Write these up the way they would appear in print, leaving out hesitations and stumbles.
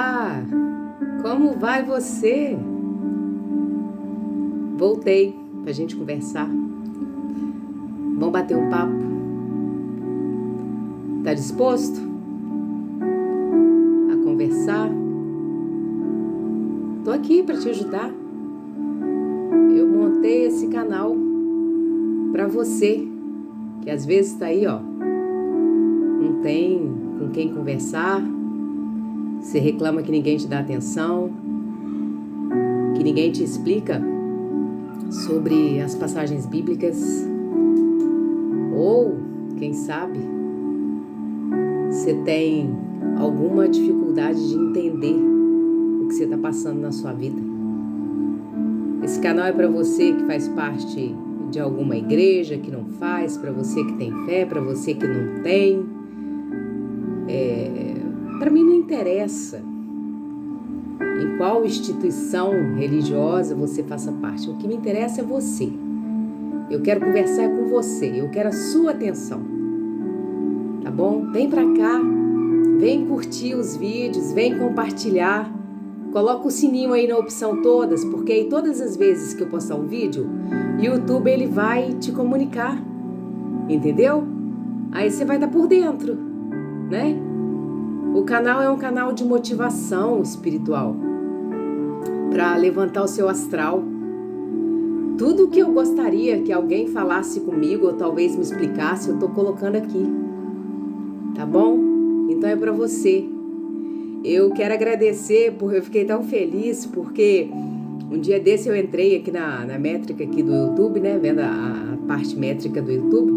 Olá, como vai você? Voltei pra gente conversar. Vamos bater um papo. Tá disposto a conversar? Tô aqui pra te ajudar. Eu montei esse canal pra você, que às vezes tá aí, ó, não tem com quem conversar. Você reclama que ninguém te dá atenção, que ninguém te explica sobre as passagens bíblicas, ou, quem sabe, você tem alguma dificuldade de entender o que você está passando na sua vida. Esse canal é para você que faz parte de alguma igreja, que não faz, para você que tem fé, para você que não tem. Para mim não interessa em qual instituição religiosa você faça parte. O que me interessa é você. Eu quero conversar com você. Eu quero a sua atenção. Tá bom? Vem pra cá. Vem curtir os vídeos. Vem compartilhar. Coloca o sininho aí na opção todas, porque aí todas as vezes que eu postar um vídeo, o YouTube ele vai te comunicar. Entendeu? Aí você vai estar por dentro, né? O canal é um canal de motivação espiritual para levantar o seu astral. Tudo que eu gostaria que alguém falasse comigo ou talvez me explicasse, eu tô colocando aqui. Tá bom? Então é para você. Eu quero agradecer porque eu fiquei tão feliz porque um dia desse eu entrei aqui na métrica aqui do YouTube, né, vendo a parte métrica do YouTube,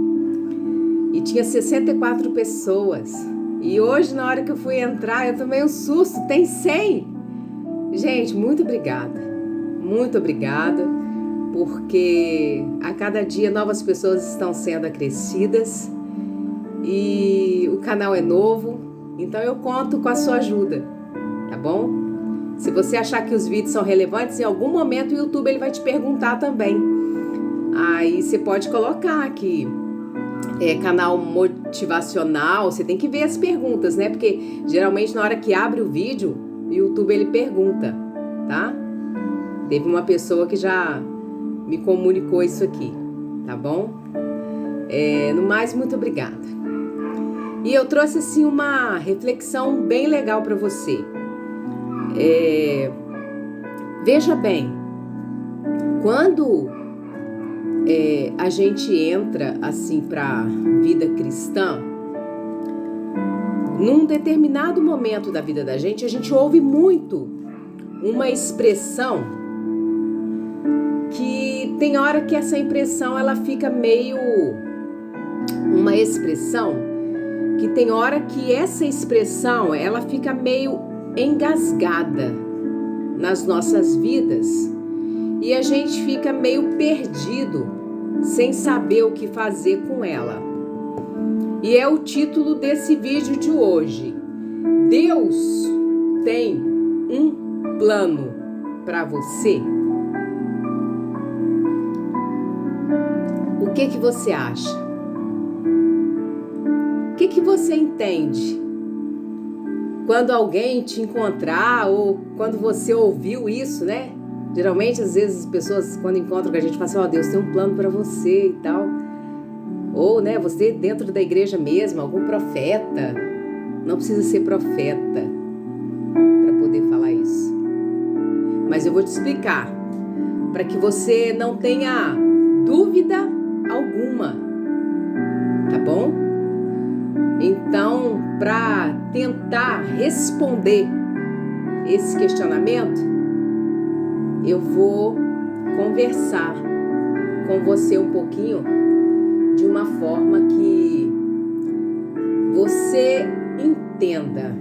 e tinha 64 pessoas. E hoje, na hora que eu fui entrar, eu tomei um susto, tem 100! Gente, muito obrigada, porque a cada dia novas pessoas estão sendo acrescidas e o canal é novo, então eu conto com a sua ajuda, tá bom? Se você achar que os vídeos são relevantes, em algum momento o YouTube ele vai te perguntar também. Aí você pode colocar aqui. Canal motivacional, você tem que ver as perguntas, né? Porque geralmente na hora que abre o vídeo, o YouTube ele pergunta, tá? Teve uma pessoa que já me comunicou isso aqui, tá bom? No mais, muito obrigada. E eu trouxe assim uma reflexão bem legal para você. Veja bem, quando a gente entra assim para vida cristã, num determinado momento da vida da gente, a gente ouve muito uma expressão que tem hora que essa impressão ela fica meio uma expressão que tem hora que essa expressão ela fica meio engasgada nas nossas vidas e a gente fica meio perdido sem saber o que fazer com ela. E é o título desse vídeo de hoje. Deus tem um plano para você? O que você acha? O que você entende? Quando alguém te encontrar ou quando você ouviu isso, né? Geralmente, às vezes, as pessoas, quando encontram com a gente, falam assim, Deus tem um plano para você e tal. Ou, né, você dentro da igreja mesmo, algum profeta. Não precisa ser profeta para poder falar isso. Mas eu vou te explicar, para que você não tenha dúvida alguma, tá bom? Então, para tentar responder esse questionamento, eu vou conversar com você um pouquinho de uma forma que você entenda.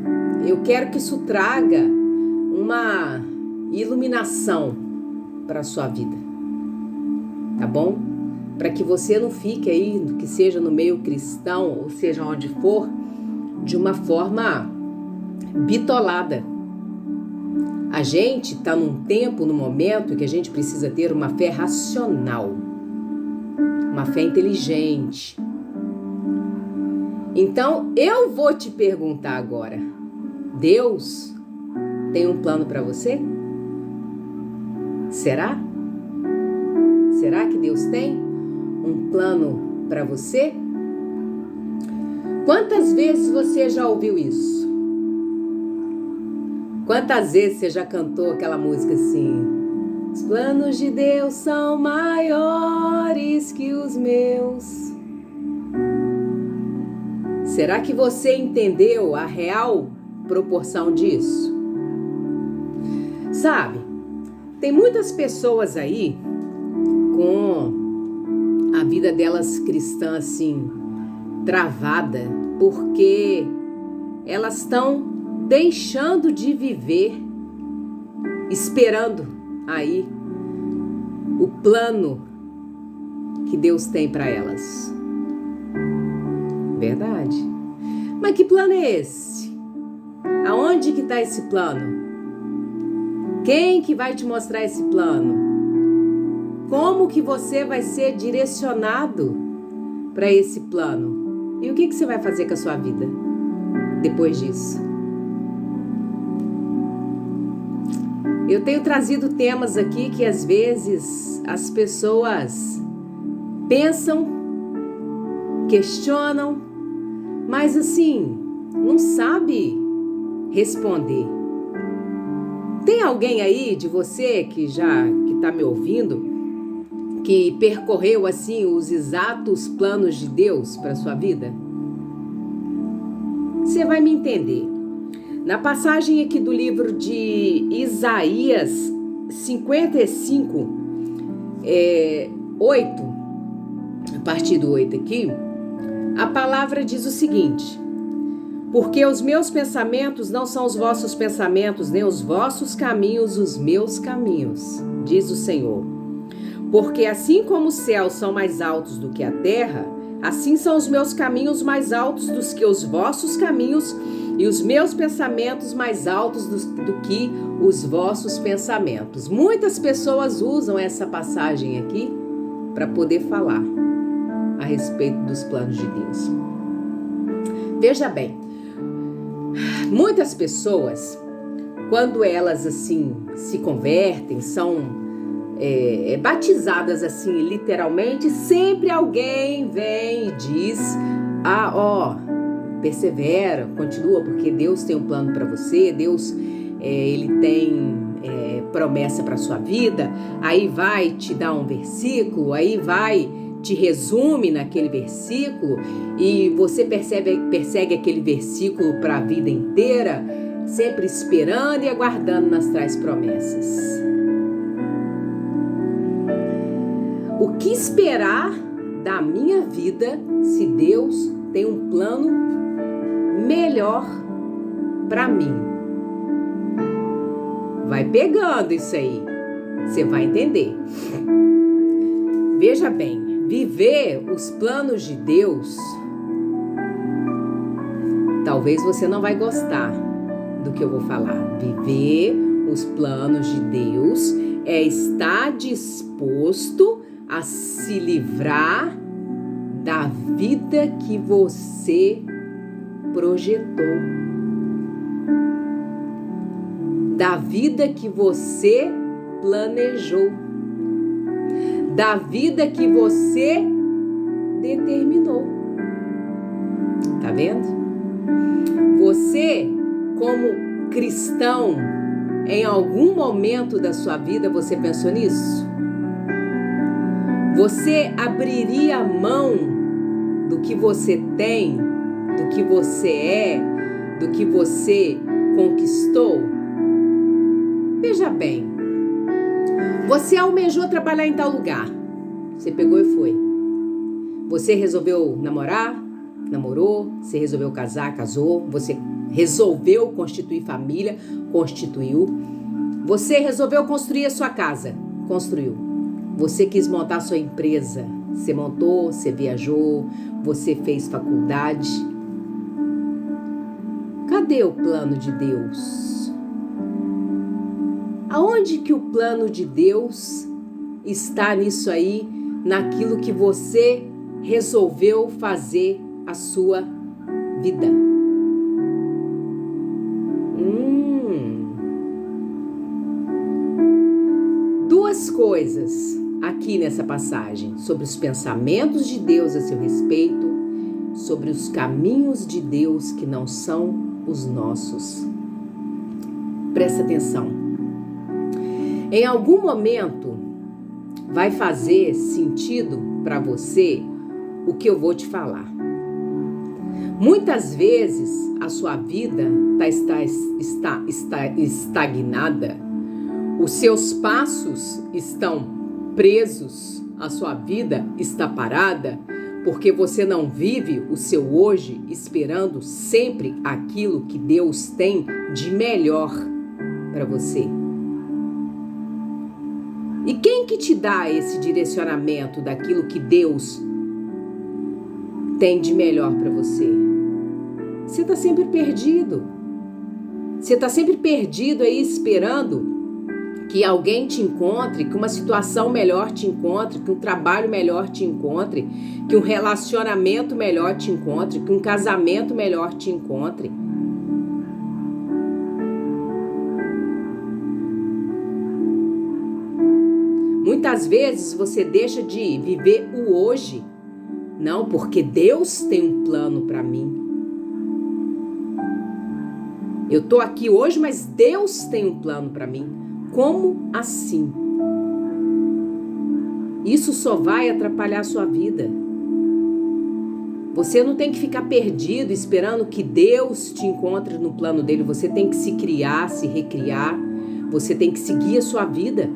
Eu quero que isso traga uma iluminação para a sua vida, tá bom? Para que você não fique aí, que seja no meio cristão, ou seja onde for, de uma forma bitolada. A gente está num tempo, num momento que a gente precisa ter uma fé racional, uma fé inteligente. Então, eu vou te perguntar agora, Deus tem um plano para você? Será? Será que Deus tem um plano para você? Quantas vezes você já ouviu isso? Quantas vezes você já cantou aquela música assim? Os planos de Deus são maiores que os meus. Será que você entendeu a real proporção disso? Sabe, tem muitas pessoas aí com a vida delas cristã assim travada porque elas estão deixando de viver, esperando aí o plano que Deus tem para elas. Verdade. Mas que plano é esse? Aonde que está esse plano? Quem que vai te mostrar esse plano? Como que você vai ser direcionado para esse plano? E o que você vai fazer com a sua vida depois disso? Eu tenho trazido temas aqui que às vezes as pessoas pensam, questionam, mas assim, não sabe responder. Tem alguém aí de você que está me ouvindo, que percorreu assim os exatos planos de Deus para sua vida? Você vai me entender. Na passagem aqui do livro de Isaías 55, 8, a partir do 8 aqui, a palavra diz o seguinte: porque os meus pensamentos não são os vossos pensamentos, nem os vossos caminhos os meus caminhos, diz o Senhor. Porque assim como os céus são mais altos do que a terra, assim são os meus caminhos mais altos do que os vossos caminhos, e os meus pensamentos mais altos do que os vossos pensamentos. Muitas pessoas usam essa passagem aqui para poder falar a respeito dos planos de Deus. Veja bem, muitas pessoas, quando elas assim se convertem, são batizadas assim literalmente, sempre alguém vem e diz: persevera, continua, porque Deus tem um plano para você, Deus ele tem promessa para sua vida. Aí vai te dar um versículo, aí vai te resume naquele versículo e você persegue aquele versículo para a vida inteira, sempre esperando e aguardando nas tais promessas. O que esperar da minha vida se Deus tem um plano melhor para mim? Vai pegando isso aí, você vai entender. Veja bem, viver os planos de Deus, talvez você não vai gostar do que eu vou falar. Viver os planos de Deus é estar disposto a se livrar da vida que você projetou, da vida que você planejou, da vida que você determinou. Tá vendo? Você, como cristão, em algum momento da sua vida você pensou nisso? Você abriria mão do que você tem, do que você é, do que você conquistou? Veja bem, você almejou trabalhar em tal lugar, você pegou e foi. Você resolveu namorar, namorou, você resolveu casar, casou, você resolveu constituir família, constituiu. Você resolveu construir a sua casa, construiu. Você quis montar a sua empresa, você montou, você viajou, você fez faculdade. Cadê o plano de Deus? Aonde que o plano de Deus está nisso aí, naquilo que você resolveu fazer a sua vida? coisas aqui nessa passagem sobre os pensamentos de Deus a seu respeito, sobre os caminhos de Deus que não são os nossos. Presta atenção. Em algum momento vai fazer sentido para você o que eu vou te falar. Muitas vezes a sua vida está estagnada, os seus passos estão presos, a sua vida está parada, porque você não vive o seu hoje esperando sempre aquilo que Deus tem de melhor para você. E quem que te dá esse direcionamento daquilo que Deus tem de melhor para você? Você está sempre perdido. Você está sempre perdido aí esperando que alguém te encontre, que uma situação melhor te encontre, que um trabalho melhor te encontre, que um relacionamento melhor te encontre, que um casamento melhor te encontre. Muitas vezes você deixa de viver o hoje. Não, porque Deus tem um plano para mim. Eu tô aqui hoje, mas Deus tem um plano para mim. Como assim? Isso só vai atrapalhar a sua vida. Você não tem que ficar perdido esperando que Deus te encontre no plano dele. Você tem que se criar, se recriar. Você tem que seguir a sua vida.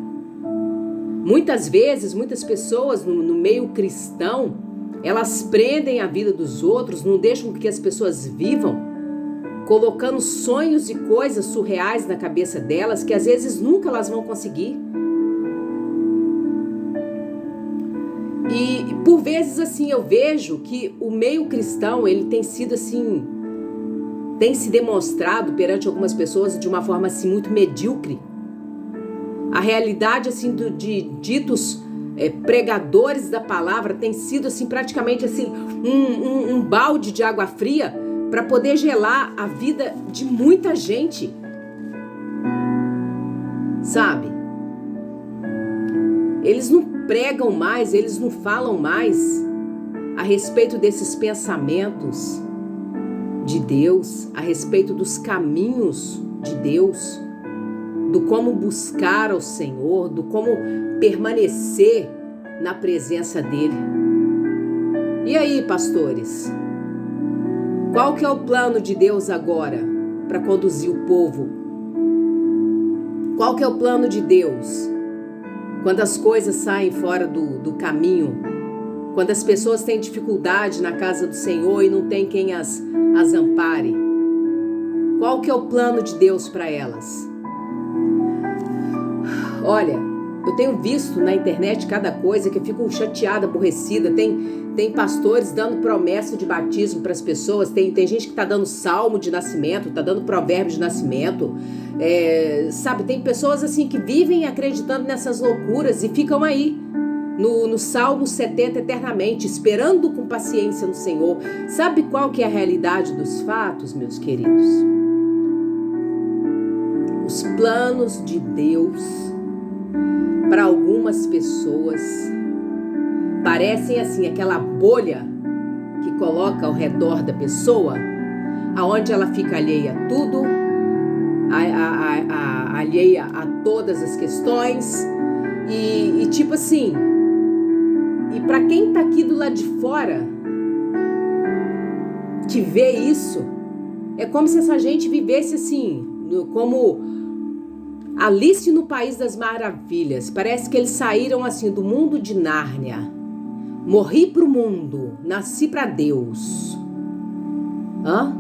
Muitas vezes, muitas pessoas no meio cristão, elas prendem a vida dos outros, não deixam que as pessoas vivam, colocando sonhos e coisas surreais na cabeça delas, que às vezes nunca elas vão conseguir. E por vezes assim, eu vejo que o meio cristão, ele tem sido assim, tem se demonstrado perante algumas pessoas de uma forma assim muito medíocre. A realidade assim de ditos pregadores da palavra tem sido assim praticamente assim um balde de água fria para poder gelar a vida de muita gente, sabe? Eles não pregam mais, eles não falam mais a respeito desses pensamentos de Deus, a respeito dos caminhos de Deus, do como buscar ao Senhor, do como permanecer na presença dele. E aí, pastores? Qual que é o plano de Deus agora para conduzir o povo? Qual que é o plano de Deus quando as coisas saem fora do caminho? Quando as pessoas têm dificuldade na casa do Senhor e não tem quem as ampare? Qual que é o plano de Deus para elas? Olha, eu tenho visto na internet cada coisa que eu fico chateada, aborrecida. Tem pastores dando promessa de batismo para as pessoas. Tem gente que está dando salmo de nascimento, está dando provérbio de nascimento. Sabe, tem pessoas assim que vivem acreditando nessas loucuras e ficam aí no Salmo 70 eternamente, esperando com paciência no Senhor. Sabe qual que é a realidade dos fatos, meus queridos? Os planos de Deus para algumas pessoas parecem assim aquela bolha que coloca ao redor da pessoa, aonde ela fica alheia a tudo, alheia a todas as questões e tipo assim, e para quem tá aqui do lado de fora que vê isso, é como se essa gente vivesse assim, como Alice no País das Maravilhas. Parece que eles saíram assim do mundo de Nárnia. Morri pro mundo, nasci pra Deus. Hã?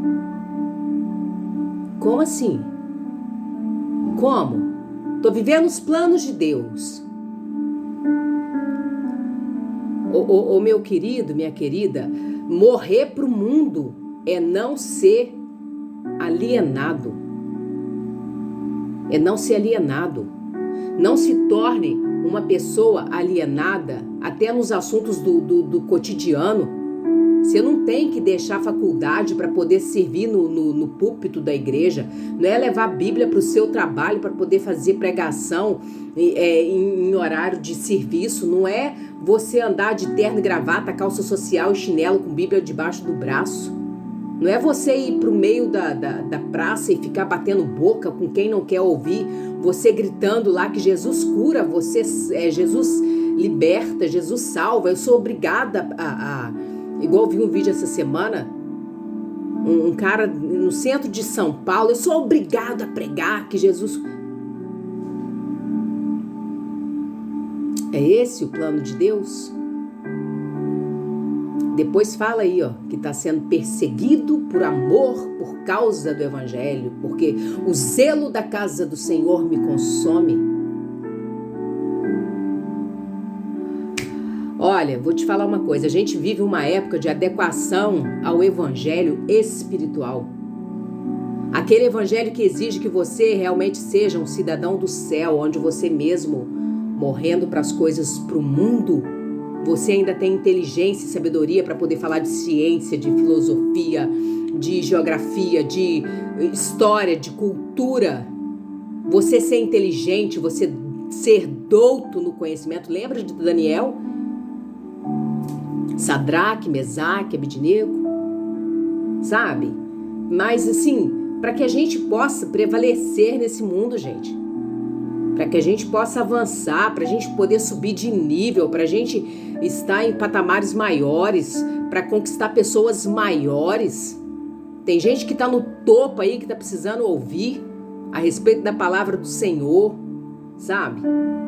Como assim? Como? Tô vivendo os planos de Deus. Ô meu querido, minha querida, morrer pro mundo é não ser alienado. É não ser alienado. Não se torne uma pessoa alienada até nos assuntos do cotidiano. Você não tem que deixar a faculdade para poder servir no púlpito da igreja. Não é levar a Bíblia para o seu trabalho para poder fazer pregação em horário de serviço. Não é você andar de terno e gravata, calça social e chinelo com Bíblia debaixo do braço. Não é você ir para o meio da praça e ficar batendo boca com quem não quer ouvir. Você gritando lá que Jesus cura, Jesus liberta, Jesus salva. Eu sou obrigada igual eu vi um vídeo essa semana, um cara no centro de São Paulo, eu sou obrigado a pregar que Jesus... É esse o plano de Deus? Depois fala aí, que está sendo perseguido por amor, por causa do evangelho, porque o zelo da casa do Senhor me consome. Olha, vou te falar uma coisa, a gente vive uma época de adequação ao evangelho espiritual. Aquele evangelho que exige que você realmente seja um cidadão do céu, onde você mesmo, morrendo para as coisas, para o mundo, você ainda tem inteligência e sabedoria para poder falar de ciência, de filosofia, de geografia, de história, de cultura. Você ser inteligente, você ser douto no conhecimento. Lembra de Daniel? Sadraque, Mesaque, Abednego, sabe? Mas assim, para que a gente possa prevalecer nesse mundo, gente, para que a gente possa avançar, para a gente poder subir de nível, para a gente estar em patamares maiores, para conquistar pessoas maiores. Tem gente que está no topo aí, que está precisando ouvir a respeito da palavra do Senhor, sabe?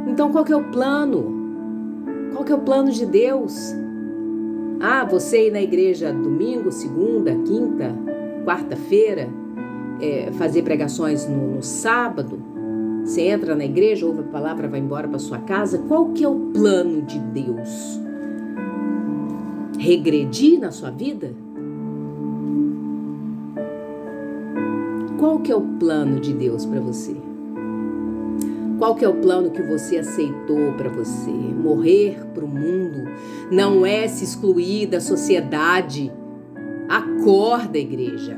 Então qual que é o plano? Qual que é o plano de Deus? Você ir na igreja domingo, segunda, quinta, quarta-feira, fazer pregações no sábado, você entra na igreja, ouve a palavra, vai embora para sua casa. Qual que é o plano de Deus? Regredir na sua vida? Qual que é o plano de Deus para você? Qual que é o plano que você aceitou para você? Morrer para o mundo não é se excluir da sociedade. Acorda, igreja.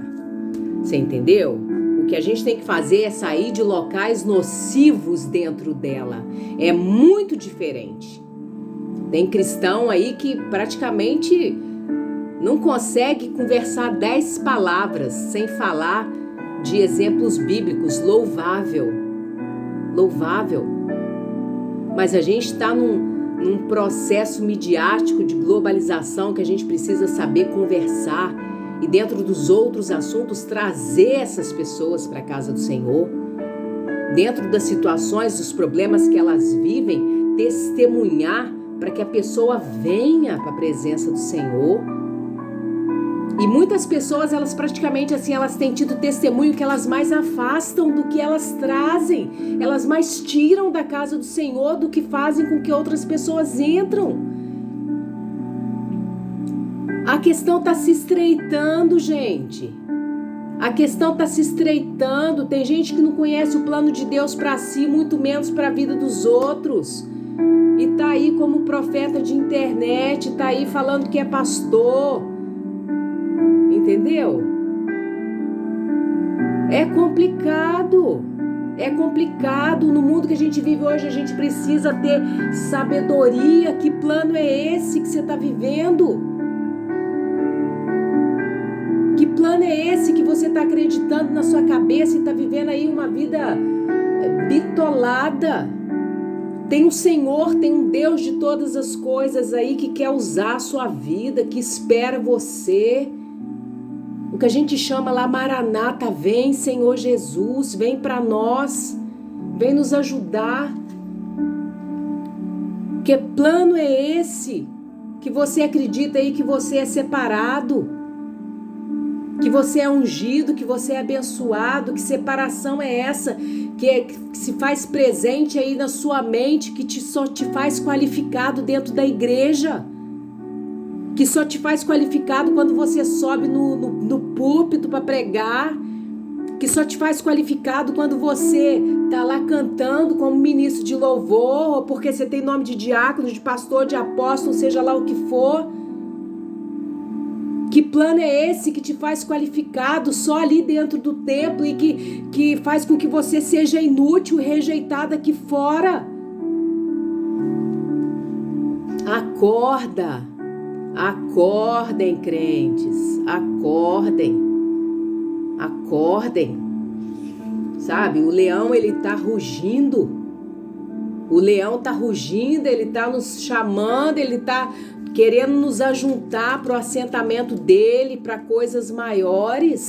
Você entendeu? O que a gente tem que fazer é sair de locais nocivos dentro dela. É muito diferente. Tem cristão aí que praticamente não consegue conversar 10 palavras sem falar de exemplos bíblicos. Louvável. Mas a gente está num processo midiático de globalização que a gente precisa saber conversar e dentro dos outros assuntos trazer essas pessoas para a casa do Senhor, dentro das situações, dos problemas que elas vivem, testemunhar para que a pessoa venha para a presença do Senhor. E muitas pessoas, elas praticamente assim, elas têm tido testemunho que elas mais afastam do que elas trazem. Elas mais tiram da casa do Senhor do que fazem com que outras pessoas entram. A questão está se estreitando, gente. A questão está se estreitando. Tem gente que não conhece o plano de Deus para si, muito menos para a vida dos outros. E tá aí como profeta de internet, tá aí falando que é pastor. Entendeu? É complicado. É complicado. No mundo que a gente vive hoje, a gente precisa ter sabedoria. Que plano é esse que você está vivendo? Que plano é esse que você está acreditando na sua cabeça e está vivendo aí uma vida bitolada? Tem um Senhor, tem um Deus de todas as coisas aí que quer usar a sua vida, que espera você. O que a gente chama lá, Maranata, vem Senhor Jesus, vem para nós, vem nos ajudar. Que plano é esse que você acredita aí que você é separado, que você é ungido, que você é abençoado? Que separação é essa que se faz presente aí na sua mente, que só te faz qualificado dentro da igreja? Que só te faz qualificado quando você sobe no púlpito para pregar, que só te faz qualificado quando você tá lá cantando como ministro de louvor, ou porque você tem nome de diácono, de pastor, de apóstolo, seja lá o que for. plano é esse que te faz qualificado só ali dentro do templo e que faz com que você seja inútil e rejeitado aqui fora? Acorda, acordem, crentes, acordem, acordem. Sabe, o leão ele tá rugindo, ele tá nos chamando, ele tá querendo nos ajuntar para o assentamento dele, para coisas maiores,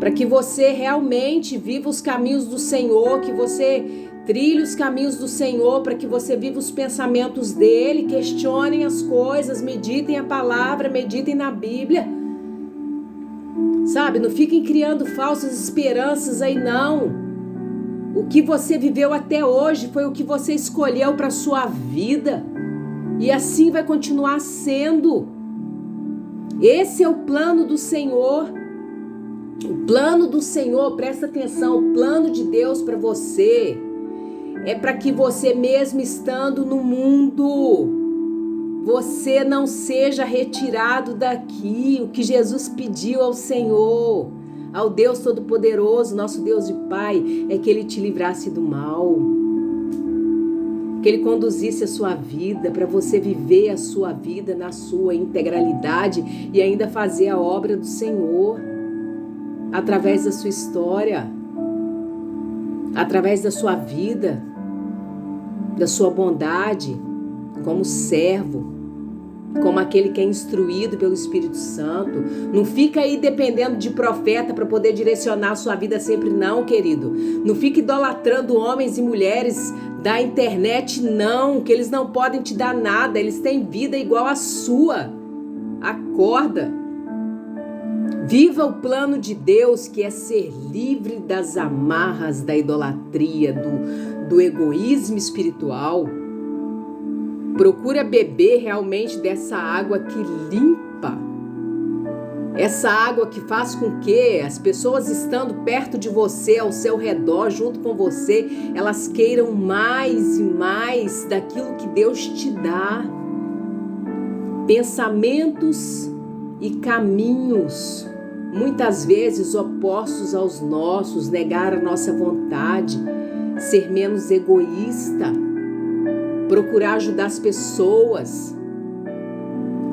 para que você realmente viva os caminhos do Senhor, que você trilhe os caminhos do Senhor, para que você viva os pensamentos dele, questionem as coisas, meditem a palavra, meditem na Bíblia. Sabe, não fiquem criando falsas esperanças aí não. O que você viveu até hoje foi o que você escolheu para sua vida. E assim vai continuar sendo. Esse é o plano do Senhor. O plano do Senhor, presta atenção, o plano de Deus para você é para que você mesmo estando no mundo, você não seja retirado daqui. O que Jesus pediu ao Senhor, ao Deus Todo-Poderoso, nosso Deus e Pai, é que Ele te livrasse do mal, que Ele conduzisse a sua vida, para você viver a sua vida na sua integralidade e ainda fazer a obra do Senhor, através da sua história, através da sua vida, da sua bondade, como servo, como aquele que é instruído pelo Espírito Santo. Não fica aí dependendo de profeta para poder direcionar a sua vida sempre, não, querido. Não fica idolatrando homens e mulheres da internet, não, que eles não podem te dar nada, eles têm vida igual a sua. Acorda. Viva o plano de Deus, que é ser livre das amarras da idolatria, do egoísmo espiritual. Procura beber realmente dessa água que limpa. Essa água que faz com que as pessoas estando perto de você, ao seu redor, junto com você, elas queiram mais e mais daquilo que Deus te dá. Pensamentos e caminhos, muitas vezes opostos aos nossos, negar a nossa vontade, ser menos egoísta, procurar ajudar as pessoas,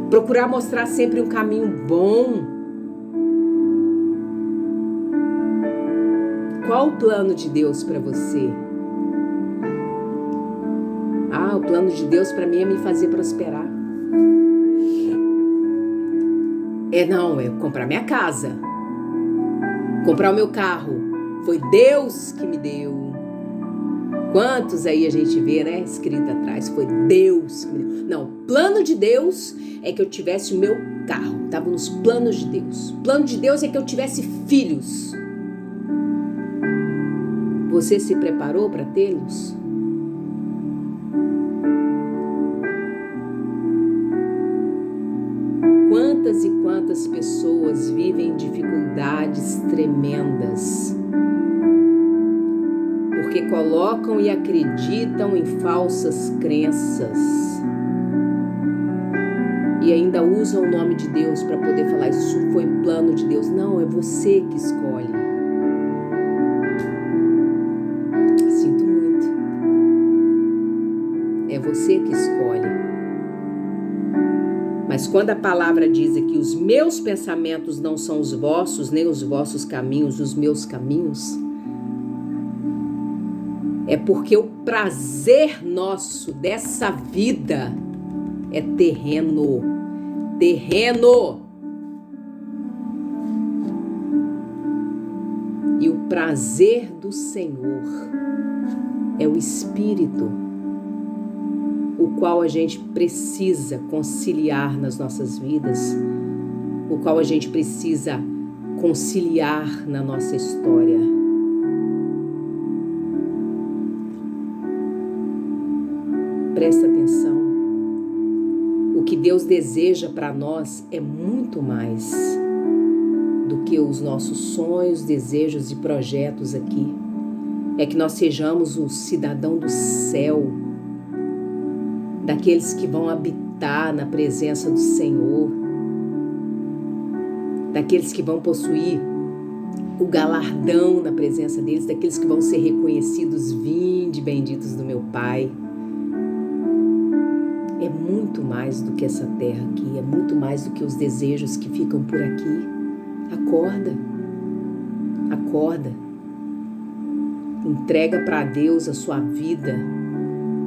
procurar mostrar sempre um caminho bom. Qual o plano de Deus para você? O plano de Deus para mim é me fazer prosperar. É comprar minha casa, comprar o meu carro. Foi Deus que me deu. Quantos aí a gente vê, né, escrito atrás, foi Deus que me deu. Não, o plano de Deus é que eu tivesse o meu carro, estava nos planos de Deus. O plano de Deus é que eu tivesse filhos. Você se preparou para tê-los? Quantas e quantas pessoas vivem dificuldades tremendas porque colocam e acreditam em falsas crenças e ainda usam o nome de Deus para poder falar isso foi plano de Deus. Não, é você que escolhe. Sinto muito. É você que escolhe. Mas quando a palavra diz que os meus pensamentos não são os vossos, nem os vossos caminhos, os meus caminhos, é porque o prazer nosso dessa vida é terreno. Terreno. E o prazer do Senhor é o Espírito, o qual a gente precisa conciliar nas nossas vidas, o qual a gente precisa conciliar na nossa história. Presta atenção. O que Deus deseja para nós é muito mais do que os nossos sonhos, desejos e projetos aqui. É que nós sejamos o cidadão do céu, daqueles que vão habitar na presença do Senhor, daqueles que vão possuir o galardão na presença deles, daqueles que vão ser reconhecidos, vinde benditos do meu Pai. É muito mais do que essa terra aqui, é muito mais do que os desejos que ficam por aqui. Acorda, acorda, entrega para Deus a sua vida,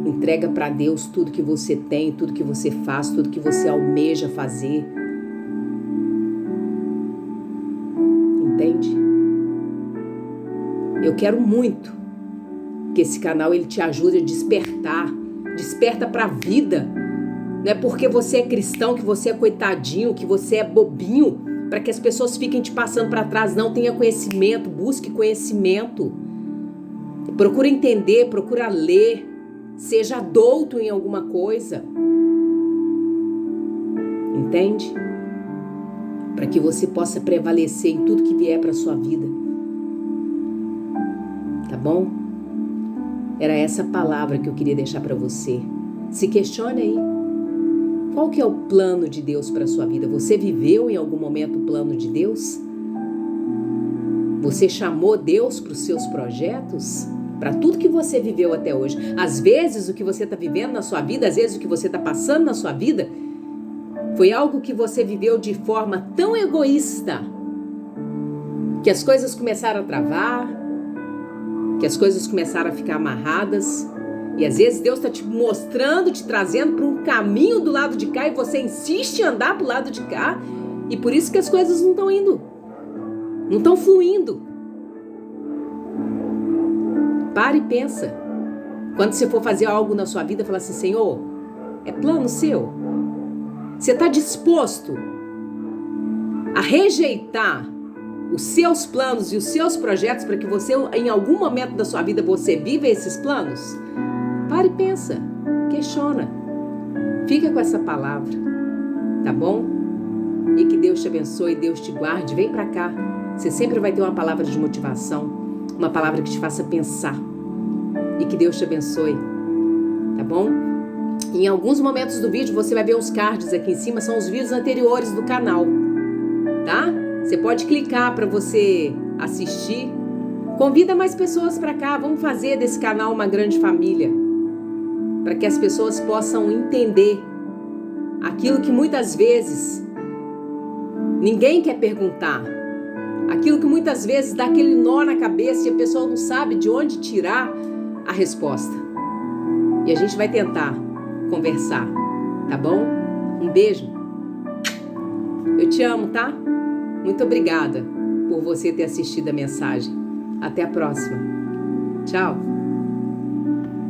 entrega para Deus tudo que você tem, tudo que você faz, tudo que você almeja fazer. Entende? Eu quero muito que esse canal ele te ajude a despertar, desperta para a vida. Não é porque você é cristão que você é coitadinho, que você é bobinho, para que as pessoas fiquem te passando para trás. Não, tenha conhecimento, busque conhecimento. Procura entender, procura ler, seja douto em alguma coisa. Entende? Para que você possa prevalecer em tudo que vier para a sua vida. Tá bom? Era essa palavra que eu queria deixar para você. Se questione aí. Qual que é o plano de Deus para a sua vida? Você viveu em algum momento o plano de Deus? Você chamou Deus para os seus projetos? Para tudo que você viveu até hoje? Às vezes o que você está vivendo na sua vida, às vezes o que você está passando na sua vida, foi algo que você viveu de forma tão egoísta que as coisas começaram a travar, que as coisas começaram a ficar amarradas. E às vezes Deus está te mostrando, te trazendo para um caminho do lado de cá e você insiste em andar para o lado de cá e por isso que as coisas não estão indo, não estão fluindo. Para e pensa. Quando você for fazer algo na sua vida, fala assim, Senhor, é plano seu? Você está disposto a rejeitar os seus planos e os seus projetos para que você, em algum momento da sua vida, você viva esses planos? Para e pensa, questiona, fica com essa palavra, tá bom? E que Deus te abençoe, Deus te guarde, vem pra cá, você sempre vai ter uma palavra de motivação, uma palavra que te faça pensar, e que Deus te abençoe, tá bom? Em alguns momentos do vídeo você vai ver uns cards aqui em cima, são os vídeos anteriores do canal, tá? Você pode clicar para você assistir, convida mais pessoas pra cá, vamos fazer desse canal uma grande família, para que as pessoas possam entender aquilo que muitas vezes ninguém quer perguntar, aquilo que muitas vezes dá aquele nó na cabeça e a pessoa não sabe de onde tirar a resposta. E a gente vai tentar conversar, tá bom? Um beijo. Eu te amo, tá? Muito obrigada por você ter assistido a mensagem. Até a próxima. Tchau.